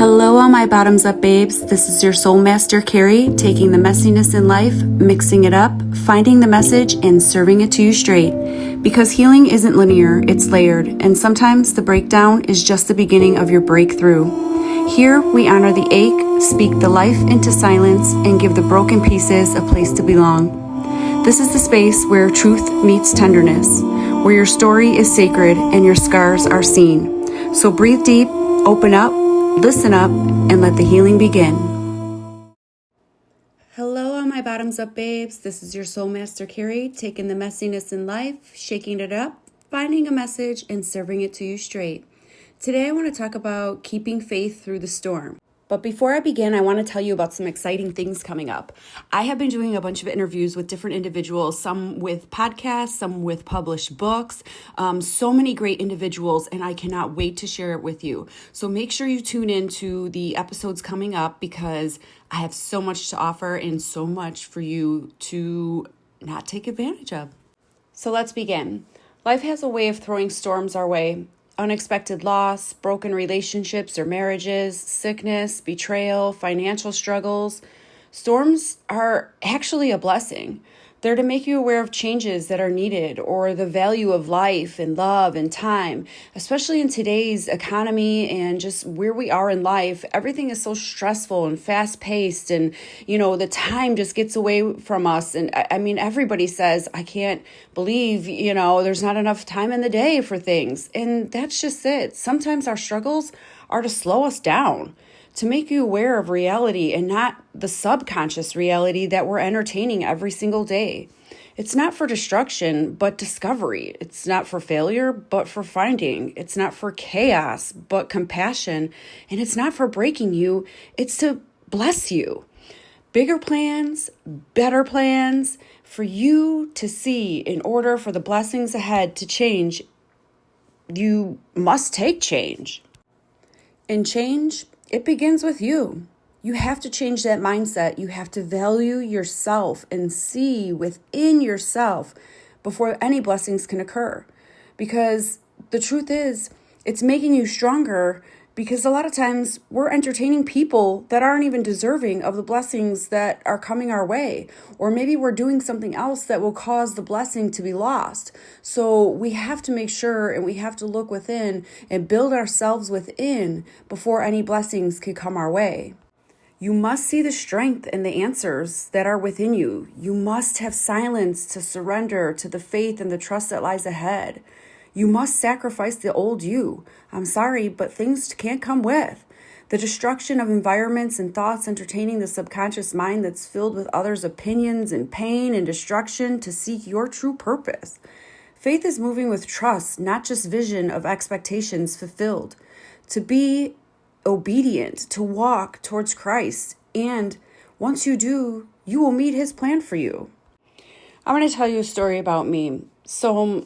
Hello, all my bottoms up babes. This is your soul master, Carrie, taking the messiness in life, mixing it up, finding the message, and serving it to you straight. Because healing isn't linear, it's layered, and sometimes the breakdown is just the beginning of your breakthrough. Here, we honor the ache, speak the life into silence, and give the broken pieces a place to belong. This is the space where truth meets tenderness, where your story is sacred and your scars are seen. So breathe deep, open up, listen up, and let the healing begin. Hello, all my bottoms up babes. This is your soul master, Carrie, taking the messiness in life, shaking it up, finding a message, and serving it to you straight. Today, I want to talk about keeping faith through the storm. But before I begin, I want to tell you about some exciting things coming up. I have been doing a bunch of interviews with different individuals, some with podcasts, some with published books, so many great individuals, and I cannot wait to share it with you. So make sure you tune in to the episodes coming up because I have so much to offer and so much for you to not take advantage of. So let's begin. Life has a way of throwing storms our way. Unexpected loss, broken relationships or marriages, sickness, betrayal, financial struggles. Storms are actually a blessing. They're to make you aware of changes that are needed or the value of life and love and time, especially in today's economy and just where we are in life. Everything is so stressful and fast paced and, the time just gets away from us. And I mean, everybody says, I can't believe, there's not enough time in the day for things. And that's just it. Sometimes our struggles are to slow us down, to make you aware of reality and not the subconscious reality that we're entertaining every single day. It's not for destruction, but discovery. It's not for failure, but for finding. It's not for chaos, but compassion. And it's not for breaking you. It's to bless you. Bigger plans, better plans for you to see. In order for the blessings ahead to change, you must take change. And change, it begins with you. You have to change that mindset. You have to value yourself and see within yourself before any blessings can occur. Because the truth is, it's making you stronger because a lot of times we're entertaining people that aren't even deserving of the blessings that are coming our way. Or maybe we're doing something else that will cause the blessing to be lost. So we have to make sure and we have to look within and build ourselves within before any blessings can come our way. You must see the strength and the answers that are within you. You must have silence to surrender to the faith and the trust that lies ahead. You must sacrifice the old you. I'm sorry, but things can't come with. The destruction of environments and thoughts entertaining the subconscious mind that's filled with others' opinions and pain and destruction to seek your true purpose. Faith is moving with trust, not just vision of expectations fulfilled. To be obedient, to walk towards Christ. And once you do, you will meet his plan for you. I want to tell you a story about me. So,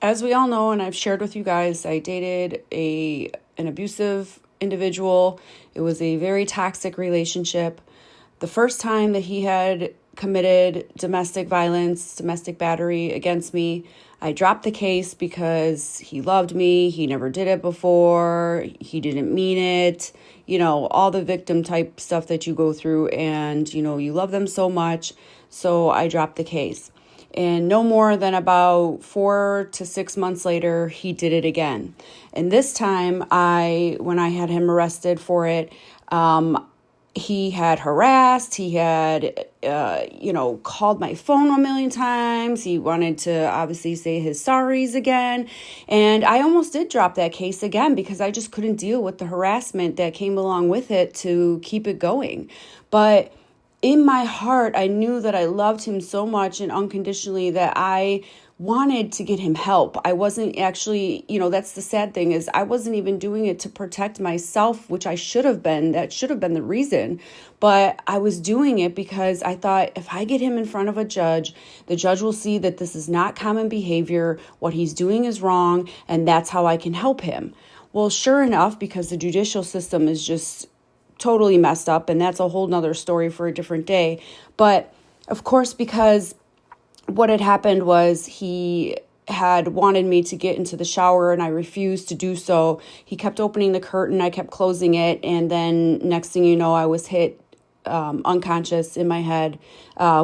as we all know, and I've shared with you guys, I dated an abusive individual. It was a very toxic relationship. The first time that he had committed domestic violence, domestic battery against me, I dropped the case because he loved me. He never did it before. He didn't mean it. All the victim type stuff that you go through and, you love them so much. So I dropped the case. And no more than about 4 to 6 months later, he did it again. And this time, when I had him arrested for it, he had harassed, he had, called my phone 1,000,000 times. He wanted to obviously say his sorries again. And I almost did drop that case again because I just couldn't deal with the harassment that came along with it to keep it going. But in my heart, I knew that I loved him so much and unconditionally that I wanted to get him help. I wasn't actually, that's the sad thing is I wasn't even doing it to protect myself, which I should have been. That should have been the reason. But I was doing it because I thought if I get him in front of a judge, the judge will see that this is not common behavior. What he's doing is wrong. And that's how I can help him. Well, sure enough, because the judicial system is just totally messed up, and that's a whole nother story for a different day. But of course, because what had happened was he had wanted me to get into the shower and I refused to do so. He kept opening the curtain, I kept closing it, and then next thing you know, I was hit unconscious in my head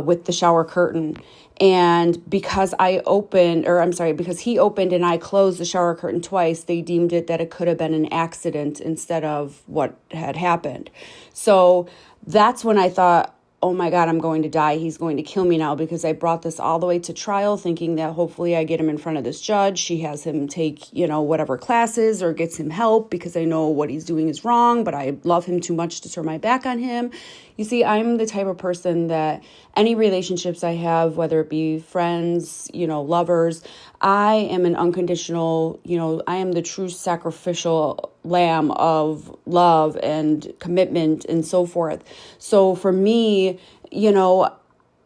with the shower curtain. And because because he opened and I closed the shower curtain twice, they deemed it that it could have been an accident instead of what had happened. So that's when I thought, oh my God, I'm going to die. He's going to kill me now, because I brought this all the way to trial thinking that hopefully I get him in front of this judge. She has him take, whatever classes or gets him help, because I know what he's doing is wrong, but I love him too much to turn my back on him. You see, I'm the type of person that any relationships I have, whether it be friends, lovers, I am an unconditional, I am the true sacrificial lamb of love and commitment and so forth. So for me,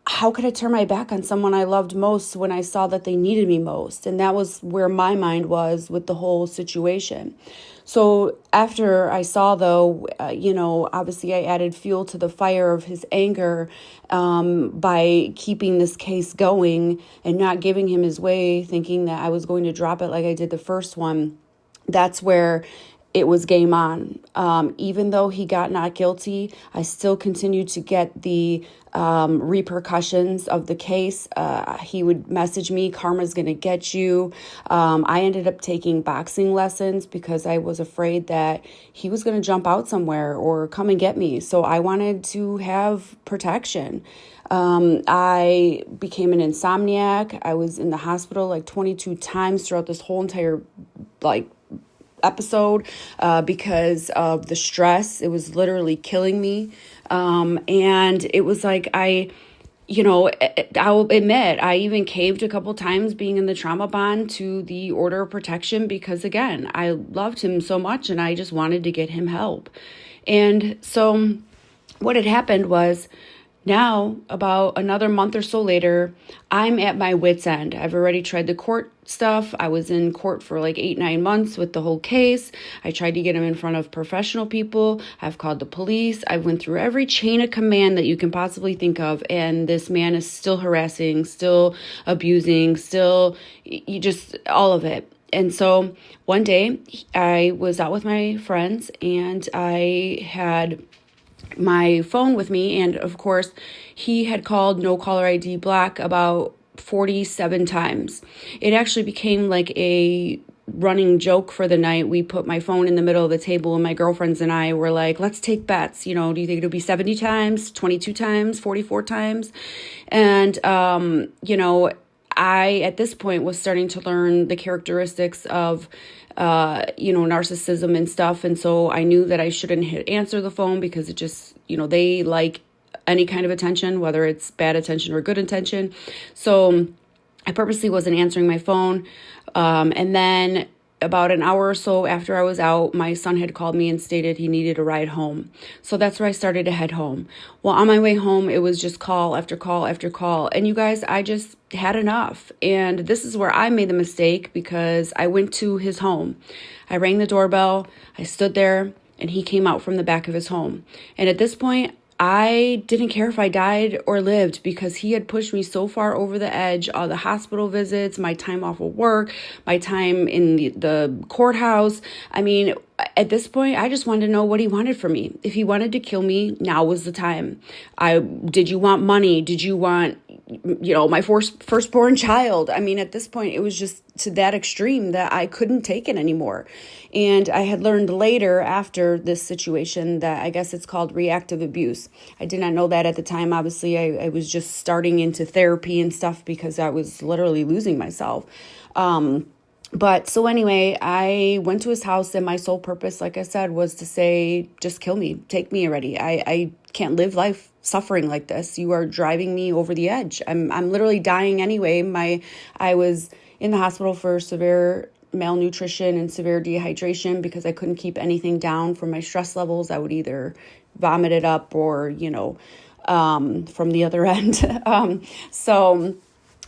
how could I turn my back on someone I loved most when I saw that they needed me most? And that was where my mind was with the whole situation. So after I saw, though, obviously I added fuel to the fire of his anger by keeping this case going and not giving him his way, thinking that I was going to drop it like I did the first one. That's where it was game on. Even though he got not guilty, I still continued to get the repercussions of the case. He would message me, "Karma's going to get you." I ended up taking boxing lessons because I was afraid that he was going to jump out somewhere or come and get me. So I wanted to have protection. I became an insomniac. I was in the hospital like 22 times throughout this whole entire episode because of the stress. It was literally killing me. And it was like I'll admit, I even caved a couple times being in the trauma bond to the order of protection because, again, I loved him so much and I just wanted to get him help. And so what had happened was, now, about another month or so later, I'm at my wit's end. I've already tried the court stuff. I was in court for like 8-9 months with the whole case. I tried to get him in front of professional people. I've called the police. I went through every chain of command that you can possibly think of. And this man is still harassing, still abusing, still all of it. And so one day I was out with my friends and I had my phone with me, and of course he had called no caller ID block about 47 times. It actually became like a running joke for the night. We put my phone in the middle of the table and my girlfriends and I were like, let's take bets. Do you think it'll be 70 times, 22 times, 44 times? And I at this point was starting to learn the characteristics of narcissism and stuff. And so I knew that I shouldn't hit answer the phone because it just, they like any kind of attention, whether it's bad attention or good attention. So I purposely wasn't answering my phone. And then about an hour or so after I was out, my son had called me and stated he needed a ride home. So that's where I started to head home. Well, on my way home, it was just call after call after call. And you guys, I just had enough. And this is where I made the mistake because I went to his home. I rang the doorbell. I stood there and he came out from the back of his home. And at this point, I didn't care if I died or lived because he had pushed me so far over the edge. All the hospital visits, my time off of work, my time in the courthouse. I mean, at this point, I just wanted to know what he wanted from me. If he wanted to kill me, now was the time. Did you want money? Did you want, my firstborn child? I mean, at this point, it was just to that extreme that I couldn't take it anymore. And I had learned later after this situation that I guess it's called reactive abuse. I did not know that at the time. Obviously, I was just starting into therapy and stuff because I was literally losing myself. But so anyway, I went to his house and my sole purpose, like I said, was to say, just kill me, take me already. I can't live life suffering like this. You are driving me over the edge. I'm literally dying anyway. I was in the hospital for severe malnutrition and severe dehydration because I couldn't keep anything down from my stress levels. I would either vomit it up or, from the other end. So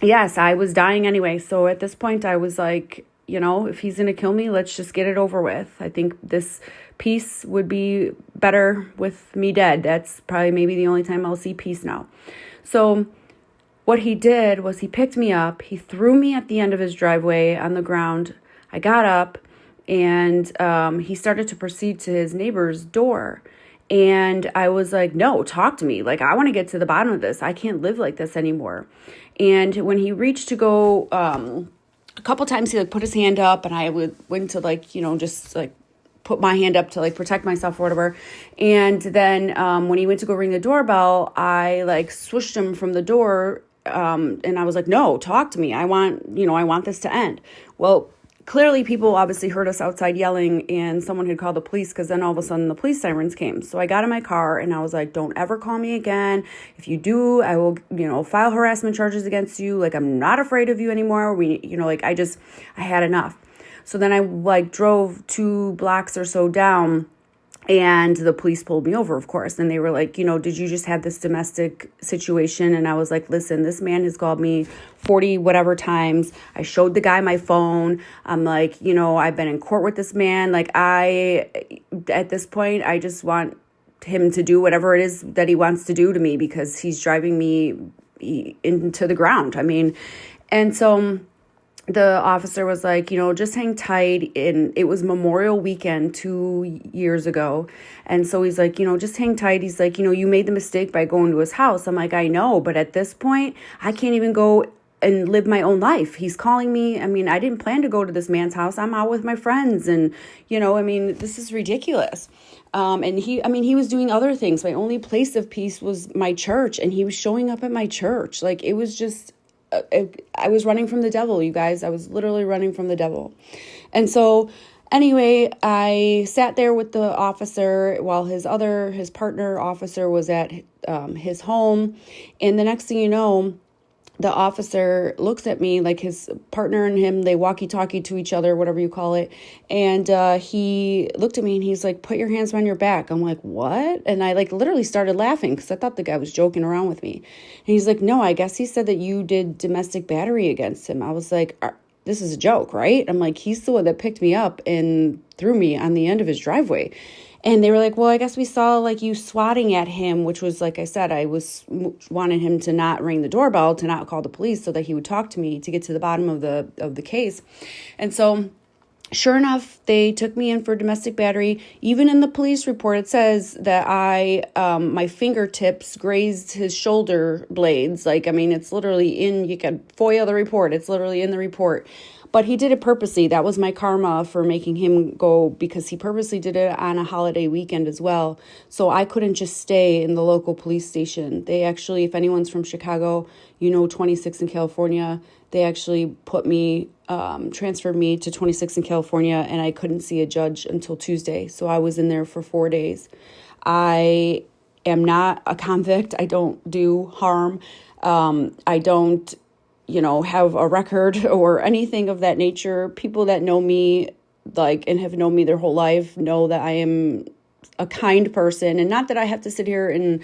yes, I was dying anyway. So at this point I was like, if he's going to kill me, let's just get it over with. I think this peace would be better with me dead. That's probably maybe the only time I'll see peace now. So what he did was he picked me up, he threw me at the end of his driveway on the ground. I got up, and he started to proceed to his neighbor's door. And I was like, no, talk to me. Like, I want to get to the bottom of this. I can't live like this anymore. And when he reached to go, a couple times he like put his hand up, and I went to like, just like put my hand up to like protect myself or whatever. And then when he went to go ring the doorbell, I like swooshed him from the door. And I was like, no, talk to me. I want this to end. Well, clearly people obviously heard us outside yelling, and someone had called the police, because then all of a sudden the police sirens came. So I got in my car and I was like, don't ever call me again. If you do, I will, file harassment charges against you. Like, I'm not afraid of you anymore. I had enough. So then I like drove 2 blocks or so down, and the police pulled me over, of course. And they were like, did you just have this domestic situation? And I was like, listen, this man has called me 40 whatever times. I showed the guy my phone. I'm like, I've been in court with this man. Like, at this point, I just want him to do whatever it is that he wants to do to me, because he's driving me into the ground. I mean, and so the officer was like, just hang tight. And it was Memorial Weekend 2 years ago. And so he's like, just hang tight. He's like, you made the mistake by going to his house. I'm like, I know, but at this point, I can't even go and live my own life. He's calling me. I mean, I didn't plan to go to this man's house. I'm out with my friends. And, this is ridiculous. And he was doing other things. My only place of peace was my church, and he was showing up at my church. Like, it was just, I was running from the devil, you guys. I was literally running from the devil. And so anyway, I sat there with the officer while his partner officer was at his home. And the next thing you know, the officer looks at me, like his partner and him, they walkie-talkie to each other, whatever you call it. And he looked at me and he's like, put your hands behind your back. I'm like, what? And I like literally started laughing, because I thought the guy was joking around with me. And he's like, no, I guess he said that you did domestic battery against him. I was like, this is a joke, right? I'm like, he's the one that picked me up and threw me on the end of his driveway. And they were like, well, I guess we saw like you swatting at him, which was, like I said, I wanted him to not ring the doorbell, to not call the police, so that he would talk to me to get to the bottom of the case. And so sure enough, they took me in for domestic battery. Even in the police report, it says that my fingertips grazed his shoulder blades. Like, I mean, it's literally you can FOIA the report. It's literally in the report. But he did it purposely. That was my karma for making him go, because he purposely did it on a holiday weekend as well. So I couldn't just stay in the local police station. They actually, if anyone's from Chicago, 26 in California, they actually transferred me to 26 in California, and I couldn't see a judge until Tuesday. So I was in there for 4 days. I am not a convict. I don't do harm. I don't have a record or anything of that nature. People that know me, and have known me their whole life, know that I am a kind person. And not that I have to sit here and,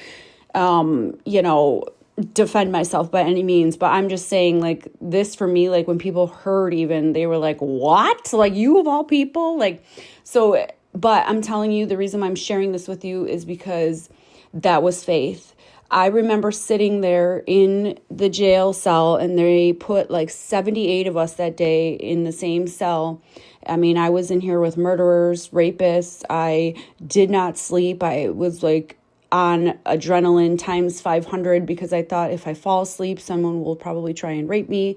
defend myself by any means, but I'm just saying, like, this for me, like, when people heard, even, they were like, what? Like, you of all people? Like, so, but I'm telling you, the reason I'm sharing this with you is because that was faith. I remember sitting there in the jail cell, and they put like 78 of us that day in the same cell. I mean, I was in here with murderers, rapists. I did not sleep. I was like on adrenaline times 500, because I thought if I fall asleep, someone will probably try and rape me.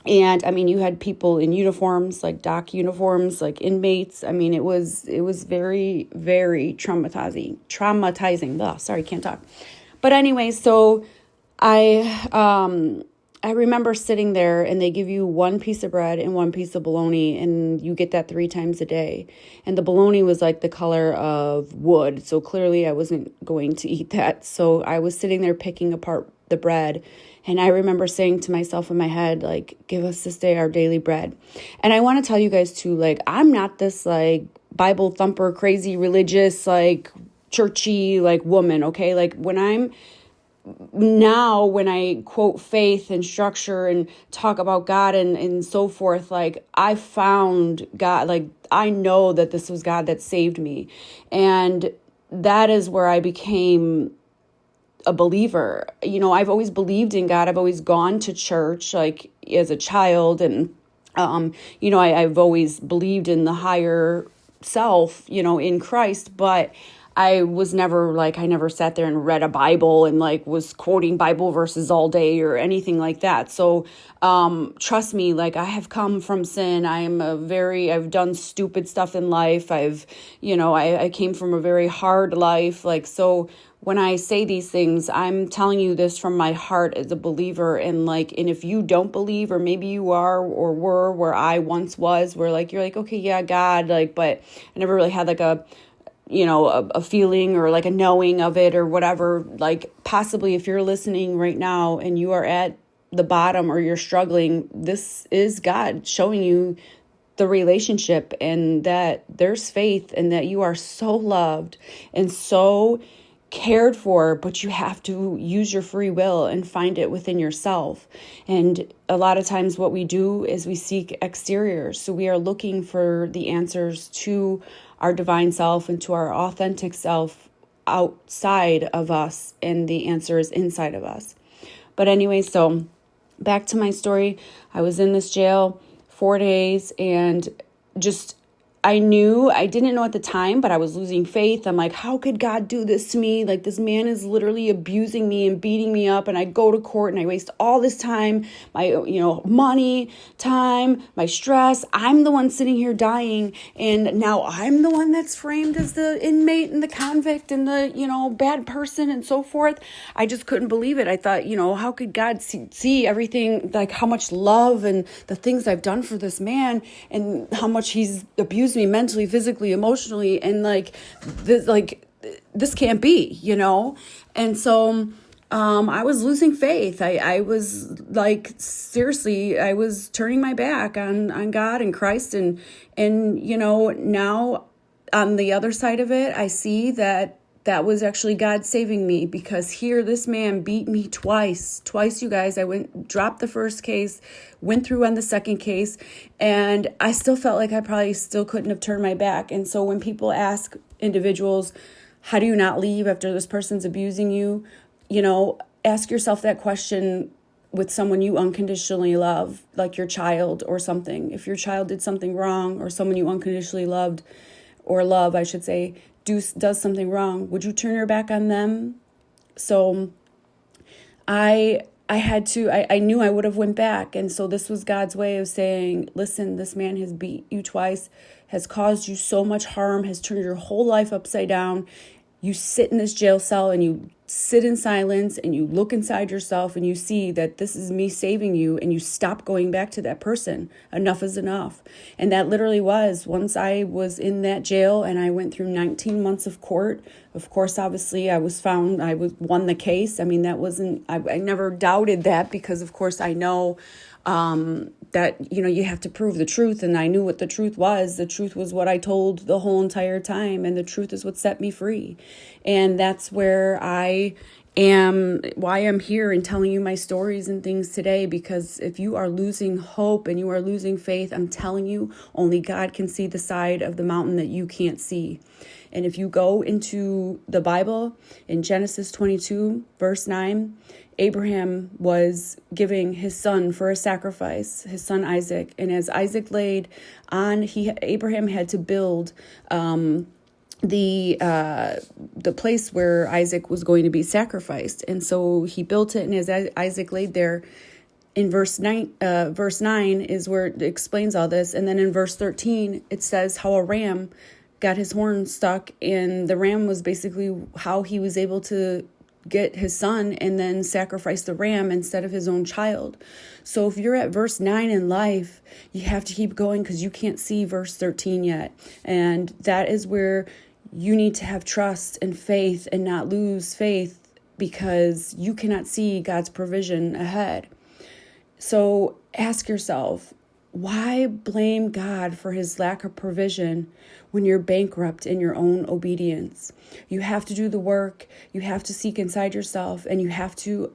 And I mean, you had people in uniforms, like doc uniforms, like inmates. I mean, it was very, very traumatizing. Ugh, sorry, can't talk. But anyway, so I remember sitting there, and they give you one piece of bread and one piece of bologna, and you get that 3 times a day. And the bologna was like the color of wood. So clearly I wasn't going to eat that. So I was sitting there picking apart the bread. And I remember saying to myself in my head, like, give us this day our daily bread. And I want to tell you guys too, like, I'm not this like Bible thumper, crazy religious, like churchy, like woman. Okay. Like when I quote faith and structure and talk about God and so forth, like I found God, like I know that this was God that saved me. And that is where I became a believer. I've always believed in God. I've always gone to church, like as a child. And, I've always believed in the higher self, in Christ. But I was never I never sat there and read a Bible and was quoting Bible verses all day or anything like that. So, trust me, I have come from sin. I've done stupid stuff in life. I came from a very hard life. So when I say these things, I'm telling you this from my heart as a believer. And if you don't believe, or maybe you are or were where I once was, where you're okay, yeah, God, but I never really had a feeling or a knowing of it or whatever. Possibly if you're listening right now and you are at the bottom or you're struggling, this is God showing you the relationship and that there's faith and that you are so loved and so cared for, but you have to use your free will and find it within yourself. And a lot of times what we do is we seek exteriors. So we are looking for the answers to our divine self and to our authentic self outside of us, and the answer is inside of us. But anyway, so back to my story. I was in this jail 4 days, and I didn't know at the time, but I was losing faith. I'm how could God do this to me? This man is literally abusing me and beating me up, and I go to court and I waste all this time, my, money, time, my stress. I'm the one sitting here dying, and now I'm the one that's framed as the inmate and the convict and the, bad person and so forth. I just couldn't believe it. I thought, how could God see everything, how much love and the things I've done for this man and how much he's abused me mentally, physically, emotionally, and this can't be, And so I was losing faith. I was seriously, I was turning my back on God and Christ, and now on the other side of it, I see that was actually God saving me, because here this man beat me twice, you guys. I dropped the first case, went through on the second case, and I still felt like I probably still couldn't have turned my back. And so when people ask individuals, how do you not leave after this person's abusing you? Ask yourself that question with someone you unconditionally love, like your child or something. If your child did something wrong, or someone you unconditionally loved, or love, I should say, does something wrong, would you turn your back on them? So I knew I would have went back. And so this was God's way of saying, listen, this man has beat you twice, has caused you so much harm, has turned your whole life upside down. You sit in this jail cell and you sit in silence and you look inside yourself and you see that this is me saving you, and you stop going back to that person. Enough is enough. And that literally was, once I was in that jail and I went through 19 months of court. Of course, obviously I won the case. I mean, I never doubted that, because of course I know that, you have to prove the truth. And I knew what the truth was. The truth was what I told the whole entire time. And the truth is what set me free. And that's where why I'm here and telling you my stories and things today. Because if you are losing hope and you are losing faith, I'm telling you, only God can see the side of the mountain that you can't see. And if you go into the Bible in Genesis 22, verse 9, Abraham was giving his son for a sacrifice, his son Isaac. And as Isaac laid on, Abraham had to build the place where Isaac was going to be sacrificed. And so he built it, and as Isaac laid there, in verse 9 is where it explains all this. And then in verse 13, it says how a ram got his horn stuck, and the ram was basically how he was able to get his son and then sacrifice the ram instead of his own child. So if you're at verse 9 in life, you have to keep going, because you can't see verse 13 yet. And that is where you need to have trust and faith and not lose faith, because you cannot see God's provision ahead. So ask yourself, why blame God for his lack of provision when you're bankrupt in your own obedience? You have to do the work. You have to seek inside yourself, and you have to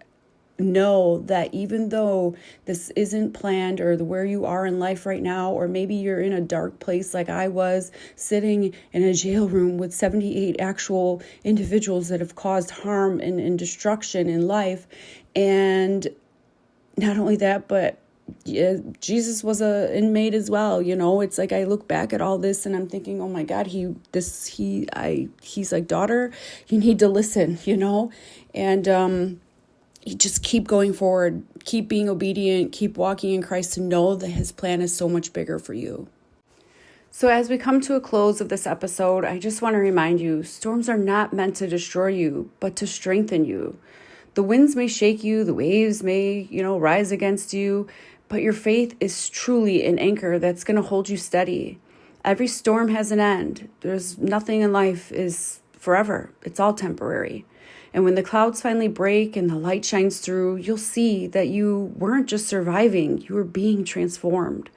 know that even though this isn't planned, or where you are in life right now, or maybe you're in a dark place like I was, sitting in a jail room with 78 actual individuals that have caused harm and destruction in life. And not only that, but yeah, Jesus was a inmate as well. It's like I look back at all this and I'm thinking, oh my God, he's like, daughter, you need to listen, and you just keep going forward, keep being obedient, keep walking in Christ, to know that his plan is so much bigger for you. So as we come to a close of this episode, I just want to remind you, storms are not meant to destroy you, but to strengthen you. The winds may shake you, the waves may, rise against you, but your faith is truly an anchor that's going to hold you steady. Every storm has an end. There's nothing in life is forever. It's all temporary. And when the clouds finally break and the light shines through, you'll see that you weren't just surviving, you were being transformed.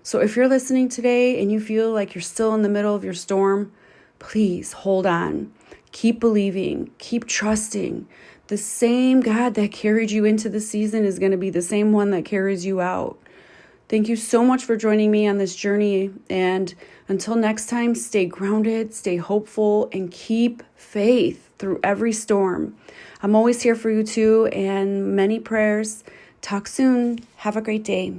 So if you're listening today and you feel like you're still in the middle of your storm, please hold on. Keep believing, keep trusting. The same God that carried you into the season is going to be the same one that carries you out. Thank you so much for joining me on this journey. And until next time, stay grounded, stay hopeful, and keep faith through every storm. I'm always here for you too, and many prayers. Talk soon. Have a great day.